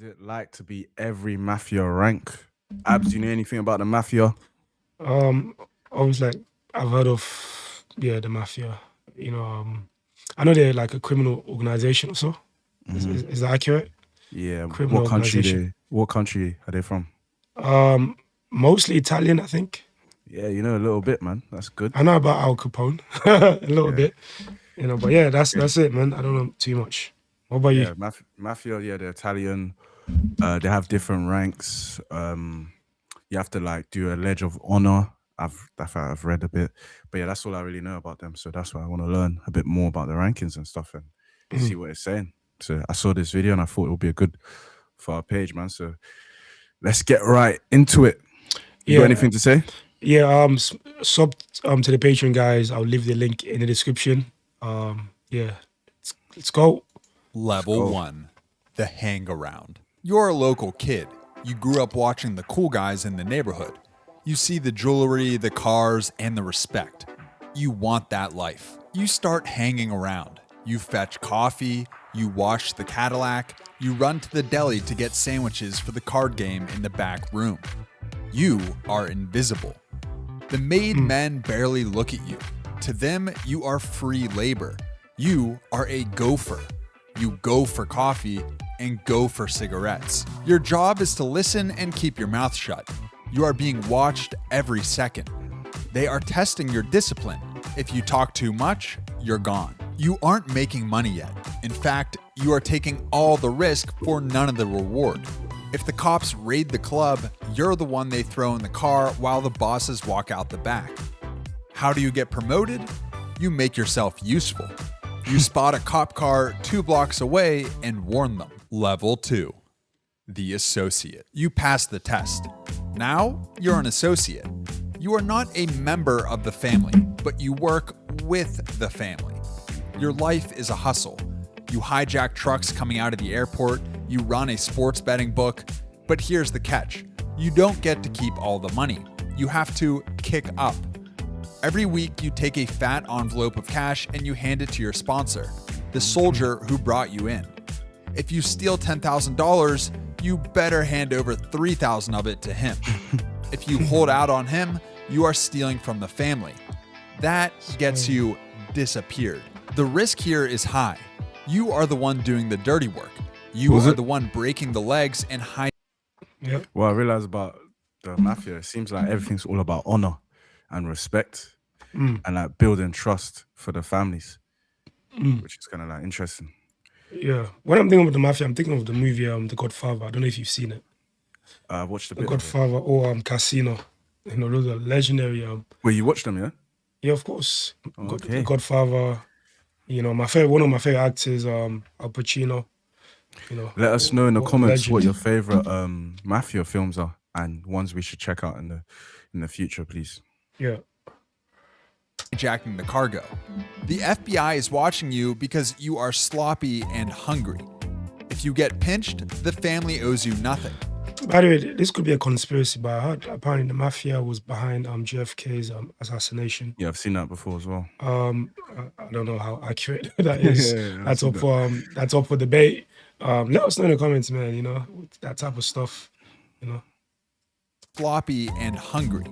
it like to be every Mafia rank? Abs, do you know anything about the Mafia? Um, Obviously, like, I've heard of the mafia. You know, I know they're like a criminal organization or so. Hmm. Is that accurate? Yeah. Criminal organization. What country are they from? Um, Mostly Italian, I think. Yeah, you know a little bit, man. That's good. I know about Al Capone a little Yeah. bit, but yeah, Okay. that's it, man. I don't know too much. What about you? Yeah, Mafia, yeah, they're Italian. They have different ranks. You have to like do a ledge of honor. I've read a bit, but yeah, that's all I really know about them. So that's why I want to learn a bit more about the rankings and stuff and see Mm. what it's saying. So I saw this video and I thought it would be a good for our page, man. So let's get right into it. You got Yeah, anything to say? yeah. Sub to the Patreon guys. I'll leave the link in the description. Yeah, let's go. Let's Level go. 1. The Hang Around. You're a local kid. You grew up watching the cool guys in the neighborhood. You see the jewelry, the cars, and the respect. You want that life. You start hanging around. You fetch coffee, you wash the Cadillac, you run to the deli to get sandwiches for the card game in the back room. You are invisible. The made men barely look at you. To them, you are free labor. You are a gopher. You go for coffee and go for cigarettes. Your job is to listen and keep your mouth shut. You are being watched every second. They are testing your discipline. If you talk too much, you're gone. You aren't making money yet. In fact, you are taking all the risk for none of the reward. If the cops raid the club, you're the one they throw in the car while the bosses walk out the back. How do you get promoted? You make yourself useful. You spot a cop car 2 blocks away and warn them. Level 2. The Associate. You pass the test. Now you're an associate. You are not a member of the family, but you work with the family. Your life is a hustle. You hijack trucks coming out of the airport, you run a sports betting book, but here's the catch. You don't get to keep all the money. You have to kick up. Every week, you take a fat envelope of cash and you hand it to your sponsor, the soldier who brought you in. If you steal $10,000, you better hand over $3,000 of it to him. If you hold out on him, you are stealing from the family. That gets you disappeared. The risk here is high. You are the one doing the dirty work. You are the one breaking the legs and hiding. Yep. What I realized about the Mafia, it seems like everything's all about honor and respect and like building trust for the families, which is kind of like interesting. Yeah. When I'm thinking of the mafia, I'm thinking of the movie The Godfather. I don't know if you've seen it. I watched a The bit of it. Godfather or Casino. Those are legendary. Well, you watched them, yeah? Yeah, of course. Okay. The Godfather. One of my favorite actors, Al Pacino. Let us know in the what a comments what legend. your favorite Mafia films are and ones we should check out in the future, please. Yeah. Hijacking the cargo. The FBI is watching you because you are sloppy and hungry. If you get pinched, the family owes you nothing. By the way, this could be a conspiracy, but I heard apparently the mafia was behind JFK's assassination. Yeah, I've seen that before as well. I don't know how accurate that is. Yeah, That's up for debate. Let us know in the comments, man. That type of stuff. Sloppy and hungry.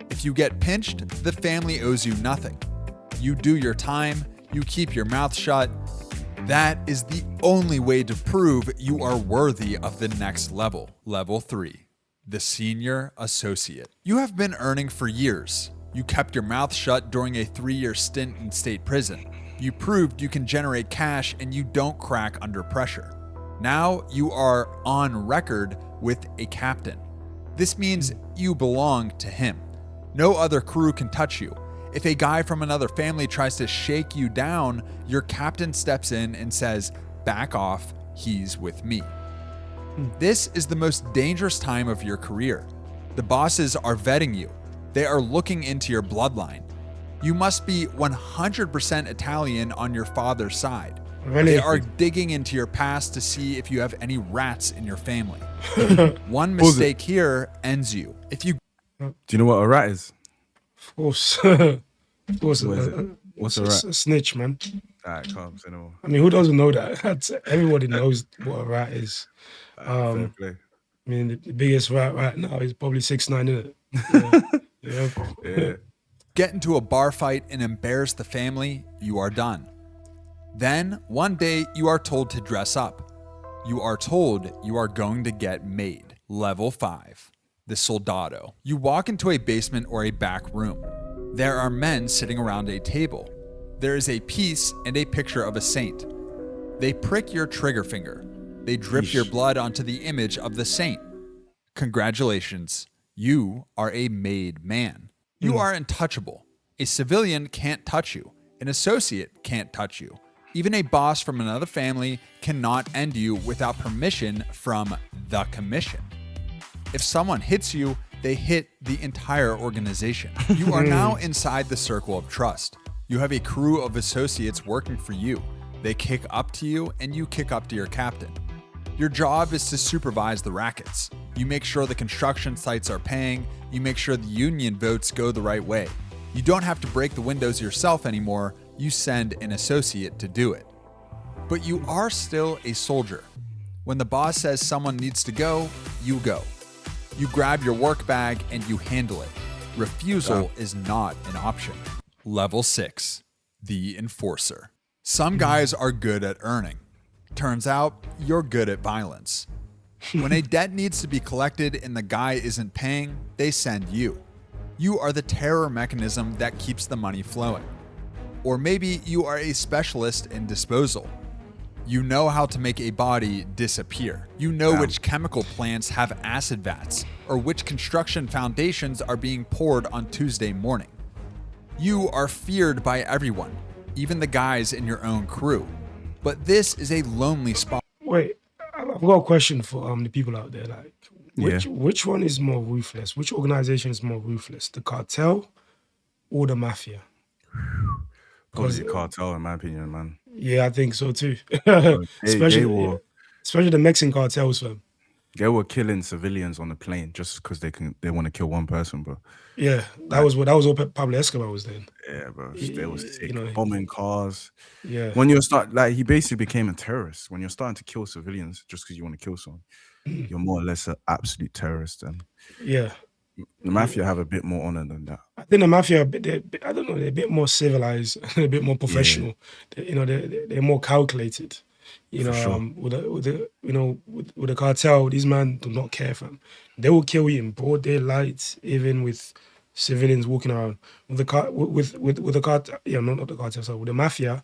If you get pinched, the family owes you nothing. You do your time, you keep your mouth shut. That is the only way to prove you are worthy of the next level. Level 3. The Senior Associate. You have been earning for years. You kept your mouth shut during a 3-year stint in state prison. You proved you can generate cash and you don't crack under pressure. Now you are on record with a captain. This means you belong to him. No other crew can touch you. If a guy from another family tries to shake you down, your captain steps in and says, "Back off, he's with me." This is the most dangerous time of your career. The bosses are vetting you. They are looking into your bloodline. You must be 100% Italian on your father's side. Really? They are digging into your past to see if you have any rats in your family. One Pause it. mistake here ends you. If you Do you know what a rat is? Of course. Of course. What is it? What's a rat? A snitch, man. Alright, calm, say no more. I mean, who doesn't know that? Everybody knows what a rat is. Fair play. I mean, the biggest right now is probably 6ix9ine, isn't it? Yeah. Yeah. Get into a bar fight and embarrass the family, you are done. Then, one day, you are told to dress up. You are told you are going to get made. Level 5. The Soldado. You walk into a basement or a back room. There are men sitting around a table. There is a piece and a picture of a saint. They prick your trigger finger. They drip your blood onto the image of the saint. Congratulations, you are a made man. You are untouchable. A civilian can't touch you. An associate can't touch you. Even a boss from another family cannot end you without permission from the commission. If someone hits you, they hit the entire organization. You are now inside the circle of trust. You have a crew of associates working for you. They kick up to you and you kick up to your captain. Your job is to supervise the rackets. You make sure the construction sites are paying. You make sure the union votes go the right way. You don't have to break the windows yourself anymore. You send an associate to do it. But you are still a soldier. When the boss says someone needs to go, you go. You grab your work bag and you handle it. Refusal is not an option. Level 6. The Enforcer. Some guys are good at earning. Turns out, you're good at violence. When a debt needs to be collected and the guy isn't paying, they send you. You are the terror mechanism that keeps the money flowing. Or maybe you are a specialist in disposal. You know how to make a body disappear. You know which chemical plants have acid vats, or which construction foundations are being poured on Tuesday morning. You are feared by everyone, even the guys in your own crew. But this is a lonely spot. Wait, I've got a question for the people out there. Like, which one is more ruthless? Which organization is more ruthless? The cartel or the mafia? Probably the cartel, in my opinion, man. Yeah, I think so too. Especially the Mexican cartels, fam. They were killing civilians on the plane just because they want to kill one person, bro. Yeah, that was what Pablo Escobar was doing. Yeah, bro. They was sick, bombing cars. Yeah. When he basically became a terrorist. When you're starting to kill civilians just because you want to kill someone, you're more or less an absolute terrorist. And yeah, the mafia have a bit more honor than that. I think the mafia, they're a bit more civilized, a bit more professional. Yeah. They're more calculated. With the cartel, these men do not care, fam. They will kill you in broad daylight, even with civilians walking around. With the cartel, not the cartel, sorry, with the mafia,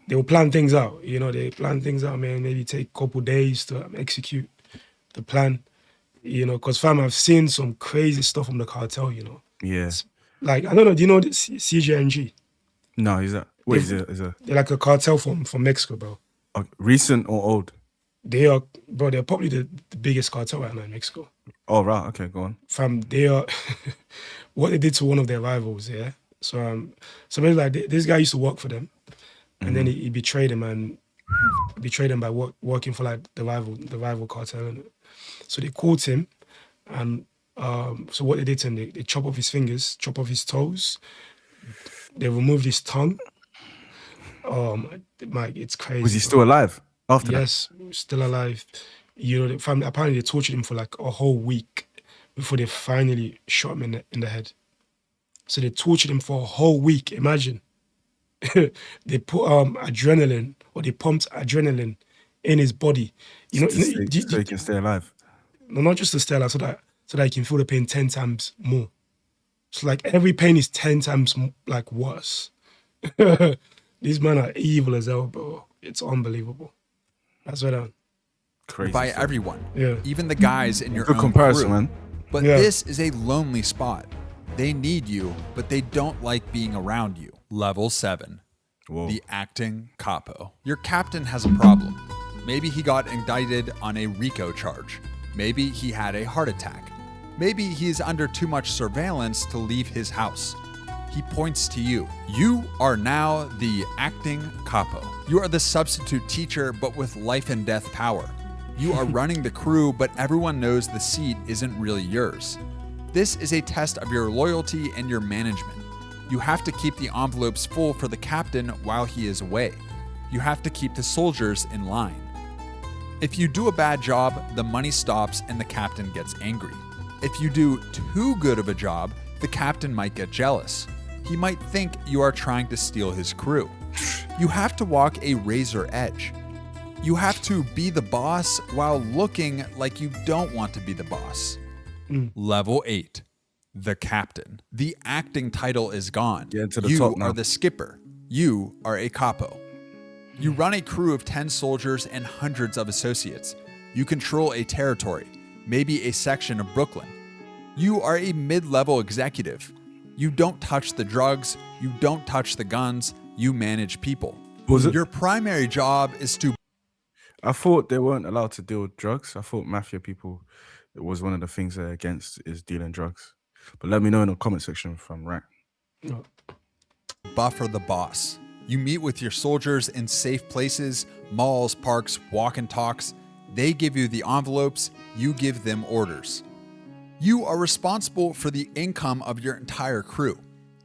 they will plan things out. They plan things out, man. Maybe take a couple days to execute the plan. Because fam, I've seen some crazy stuff from the cartel. Yeah. Like, I don't know. Do you know the CJNG? No, is that? What is it? They're like a cartel from Mexico, bro. Recent or old? They're probably the biggest cartel right now in Mexico. Oh, right. Okay, go on. Fam, they are what they did to one of their rivals, yeah. So basically, like, this guy used to work for them, and then he betrayed him by working for like the rival cartel. So they caught him, and so what they did to him, they chop off his fingers, chop off his toes, they removed his tongue. Mike, it's crazy. Was he still alive after that? Yes, still alive. The family, apparently they tortured him for like a whole week before they finally shot him in the head. So they tortured him for a whole week. Imagine. They put adrenaline, or they pumped adrenaline in his body. So he can stay alive. No, not just to stay alive, so that he can feel the pain 10 times more. So like every pain is 10 times like worse. These men are evil as hell, bro. It's unbelievable. That's what I'm... Crazy. By everyone. Yeah. Even the guys in your Good own comparison, crew. man. But this is a lonely spot. They need you, but they don't like being around you. Level 7. Whoa. The acting capo. Your captain has a problem. Maybe he got indicted on a RICO charge. Maybe he had a heart attack. Maybe he's under too much surveillance to leave his house. He points to you. You are now the acting capo. You are the substitute teacher, but with life and death power. You are running the crew, but everyone knows the seat isn't really yours. This is a test of your loyalty and your management. You have to keep the envelopes full for the captain while he is away. You have to keep the soldiers in line. If you do a bad job, the money stops and the captain gets angry. If you do too good of a job, the captain might get jealous. He might think you are trying to steal his crew. You have to walk a razor edge. You have to be the boss while looking like you don't want to be the boss. Level 8. The captain. The acting title is gone. Get to the You top now. are the skipper. You are a capo. You run a crew of 10 soldiers and hundreds of associates. You control a territory, maybe a section of Brooklyn. You are a mid-level executive. You don't touch the drugs. You don't touch the guns. You manage people. Was it? Your primary job is to... I thought they weren't allowed to deal with drugs. I thought mafia people, it was one of the things they're against is dealing drugs. But let me know in the comment section if I'm right. No. buffer the boss. You meet with your soldiers in safe places, malls, parks, walk and talks. They give you the envelopes, you give them orders. You are responsible for the income of your entire crew.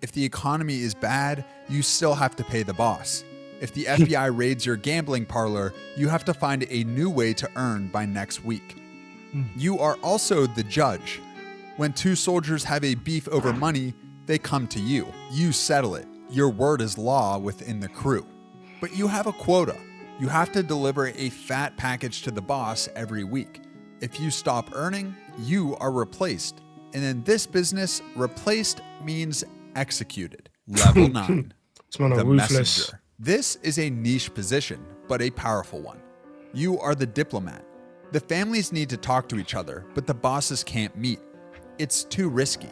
If the economy is bad, you still have to pay the boss. If the FBI raids your gambling parlor, you have to find a new way to earn by next week. You are also the judge. When two soldiers have a beef over money, they come to you. You settle it. Your word is law within the crew. But you have a quota. You have to deliver a fat package to the boss every week. If you stop earning, you are replaced. And in this business, replaced means executed. Level 9. This man The are ruthless. messenger. This is a niche position, but a powerful one. You are the diplomat. The families need to talk to each other, but the bosses can't meet. It's too risky.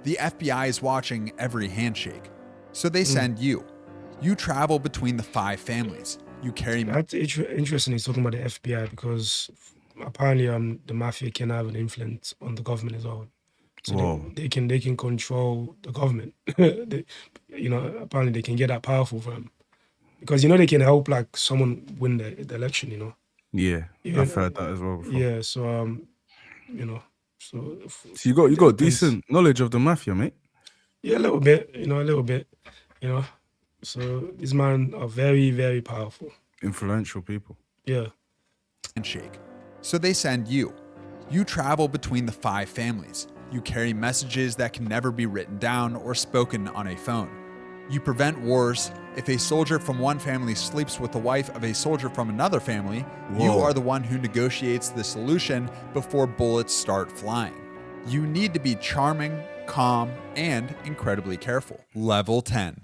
The FBI is watching every handshake. So they send you. You travel between the 5 families. You carry... That's interesting he's talking about the FBI because apparently the mafia can have an influence on the government as well. So Whoa. they can control the government. Apparently they can get that powerful for them. Because they can help like someone win the election, Yeah, Yeah. I've heard that as well before. Yeah, so So you got depends. decent knowledge of the mafia, mate. Yeah, a little bit. So these men are very, very powerful. Influential people. Yeah. handshake. So they send you. You travel between the 5 families. You carry messages that can never be written down or spoken on a phone. You prevent wars. If a soldier from one family sleeps with the wife of a soldier from another family, you Whoa. are the one who negotiates the solution before bullets start flying. You need to be charming, calm, and incredibly careful. Level 10.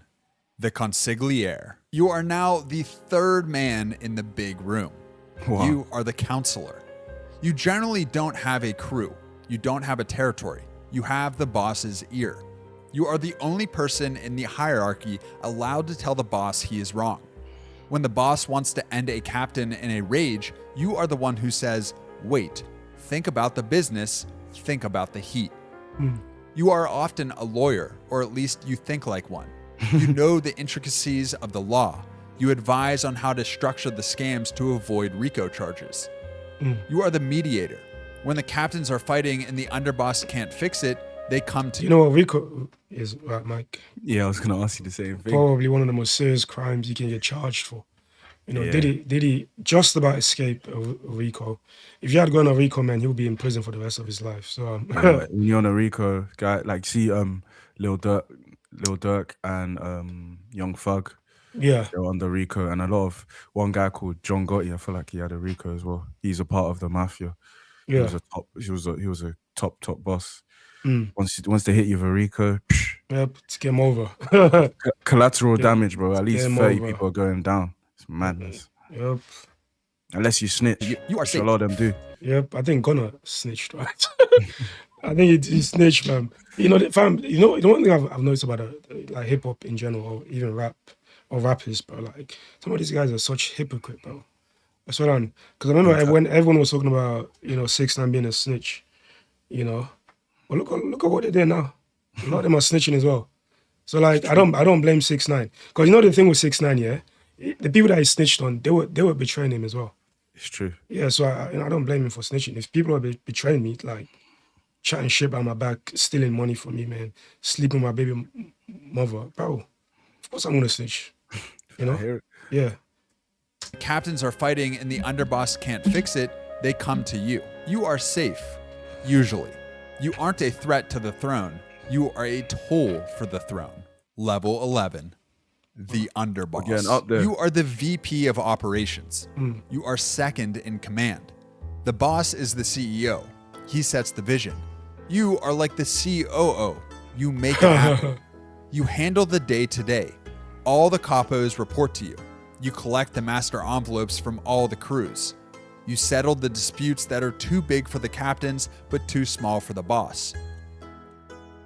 The consigliere. You are now the 3rd man in the big room. Wow. You are the counselor. You generally don't have a crew. You don't have a territory. You have the boss's ear. You are the only person in the hierarchy allowed to tell the boss he is wrong. When the boss wants to end a captain in a rage, you are the one who says, wait, think about the business, think about the heat. You are often a lawyer, or at least you think like one. You know the intricacies of the law. You advise on how to structure the scams to avoid RICO charges. You are the mediator. When the captains are fighting and the underboss can't fix it, they come to You know what RICO is, right, Mike? Yeah, I was gonna ask you the same thing. Probably one of the most serious crimes you can get charged for. Yeah. Did he just about escape a RICO? If you had gone a RICO, man, he'll be in prison for the rest of his life. So Yeah, when you're on a Rico guy, like see Lil Durk and Young Thug, yeah, they're on the Rico, and one guy called John Gotti, I feel like he had a Rico as well. He's a part of the mafia. He yeah, was a top boss. Mm. Once they hit you with a Rico, yep, it's game over. collateral damage, bro. At least game 30 over. people are going down. It's madness. Yep, Unless you snitch. You are which a safe. lot of them do. yep. I think Gunna snitched, right? I think he snitched, man. The one thing I've noticed about like hip hop in general, or even rap or rappers, bro. Like some of these guys are such hypocrite, bro. I swear on, because I remember when everyone was talking about 6ix9ine being a snitch, Well, look at what they did now. A lot of them are snitching as well. So like I don't blame 6ix9ine, because the thing with 6ix9ine, yeah, the people that he snitched on, they were betraying him as well. It's true. Yeah, so I don't blame him for snitching. If people are betraying me, like chatting shit behind my back, stealing money from me, man, sleeping with my baby mother, bro, of course I'm gonna snitch. I hear it. Yeah. captains are fighting and the underboss can't fix it, they come to you. You are safe, usually. You aren't a threat to the throne. You are a toll for the throne. Level 11, the underboss. Again, up there. You are the VP of operations. You are second in command. The boss is the CEO. He sets the vision. You are like the COO. You make it happen. You handle the day-to-day. All the capos report to you. You collect the master envelopes from all the crews. You settle the disputes that are too big for the captains but too small for the boss.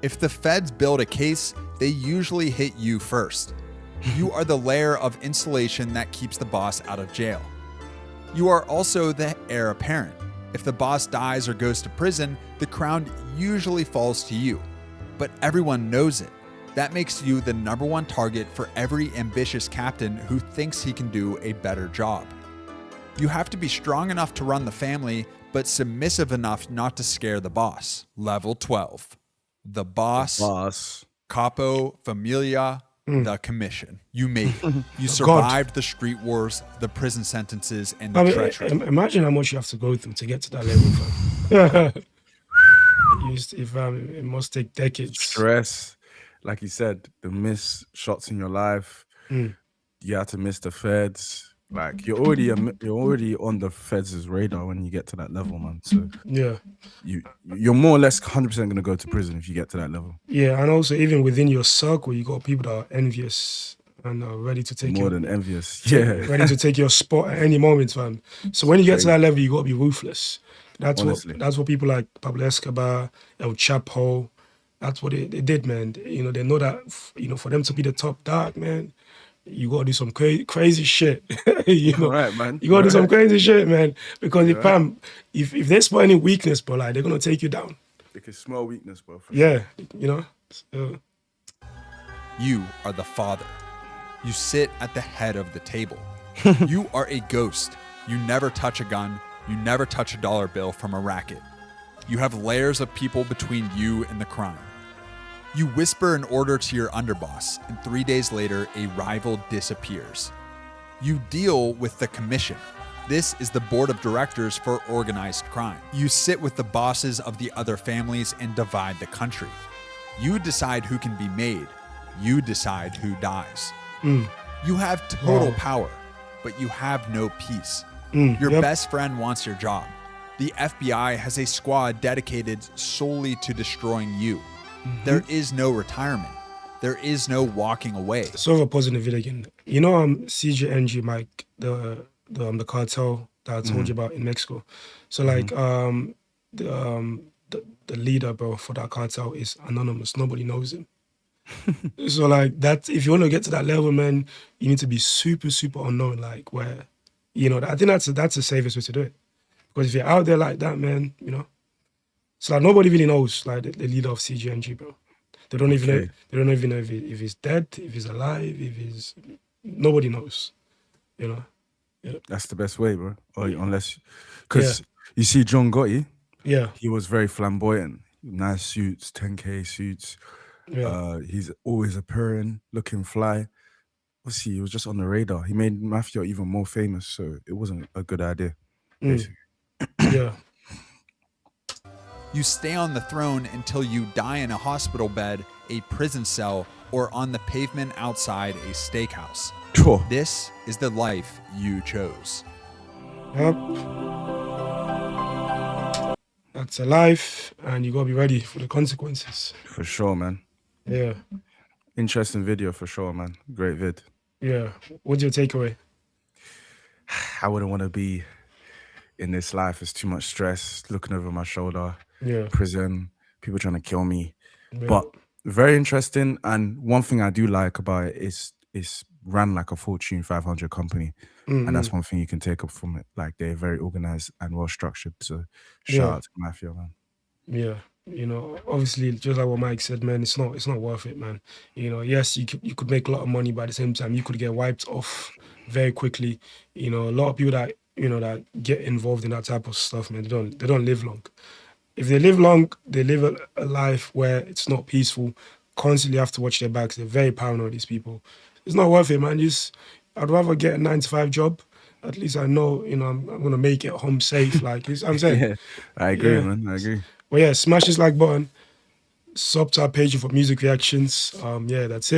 If the feds build a case, they usually hit you first. You are the layer of insulation that keeps the boss out of jail. You are also the heir apparent. If the boss dies or goes to prison, the crown usually falls to you. But everyone knows it. That makes you the #1 target for every ambitious captain who thinks he can do a better job. You have to be strong enough to run the family, but submissive enough not to scare the boss. Level 12. The boss. Boss. Capo Familia, the commission. You made it. You survived the street wars, the prison sentences, and the treachery. Imagine how much you have to go through to get to that level, fam. It must take decades. Stress. Like you said, the missed shots in your life. You had to miss the feds. Like you're already on the feds' radar when you get to that level, man. So Yeah. you're more or less 100% gonna go to prison if you get to that level. Yeah, and also even within your circle, you got people that are envious and are ready to take More your, than envious. Yeah. ready to take your spot at any moment, fam. So when you get to that level, you got to be ruthless. Honestly. That's what people like Pablo Escobar, El Chapo, that's what they did, man. They know that, for them to be the top dog, man, you got to do some crazy shit. All right, man. You got to do some crazy shit, man. Because Right. if they spot any weakness, bro, like, they're going to take you down. They can smell weakness, bro. Yeah, So, You are the father. You sit at the head of the table. You are a ghost. You never touch a gun. You never touch a dollar bill from a racket. You have layers of people between you and the crime. You whisper an order to your underboss, and 3 days later, a rival disappears. You deal with the commission. This is the board of directors for organized crime. You sit with the bosses of the other families and divide the country. You decide who can be made. You decide who dies. You have total power, but you have no peace. Your best friend wants your job. The FBI has a squad dedicated solely to destroying you. There is no retirement. There is no walking away. Sort of a positive video again. CJ&MIKE, the cartel that I told you about in Mexico. So like the leader, bro, for that cartel is anonymous. Nobody knows him. So like that, if you want to get to that level, man, you need to be super, super unknown. Like where, I think that's the safest way to do it. Because if you're out there like that, man, so like nobody really knows like the leader of CG&G, bro. They don't even know. They don't even know if he's dead, if he's alive, nobody knows. Yeah. That's the best way, bro. Or unless, because you see John Gotti. Yeah. He was very flamboyant. Nice suits, 10K suits. Yeah. He's always appearing, looking fly. Obviously, he was just on the radar. He made Mafia even more famous, so it wasn't a good idea, basically. Yeah. You stay on the throne until you die in a hospital bed, a prison cell, or on the pavement outside a steakhouse. Sure. This is the life you chose. Yep. That's a life, and you gotta be ready for the consequences. For sure, man. Yeah. Interesting video for sure, man. Great vid. Yeah. What's your takeaway? I wouldn't want to be in this life. It's too much stress, looking over my shoulder, Yeah. prison, people trying to kill me. Yeah. But very interesting. And one thing I do like about it is it's ran like a Fortune 500 company. And that's one thing you can take up from it. Like they're very organized and well structured. So shout out to Mafia, man. Yeah. Obviously, just like what Mike said, man, it's not worth it, man. Yes, you could make a lot of money, but at the same time, you could get wiped off very quickly. A lot of people that that get involved in that type of stuff, man, they don't live long. If they live long, they live a life where it's not peaceful. Constantly have to watch their backs. They're very paranoid, these people. It's not worth it, man. I'd rather get a 9-to-5 job at least I know, I'm gonna make it home safe. Like, I'm saying. Yeah, I agree, Yeah. man. I agree. Well, yeah, smash this like button, sub to our page for music reactions. Yeah, that's it.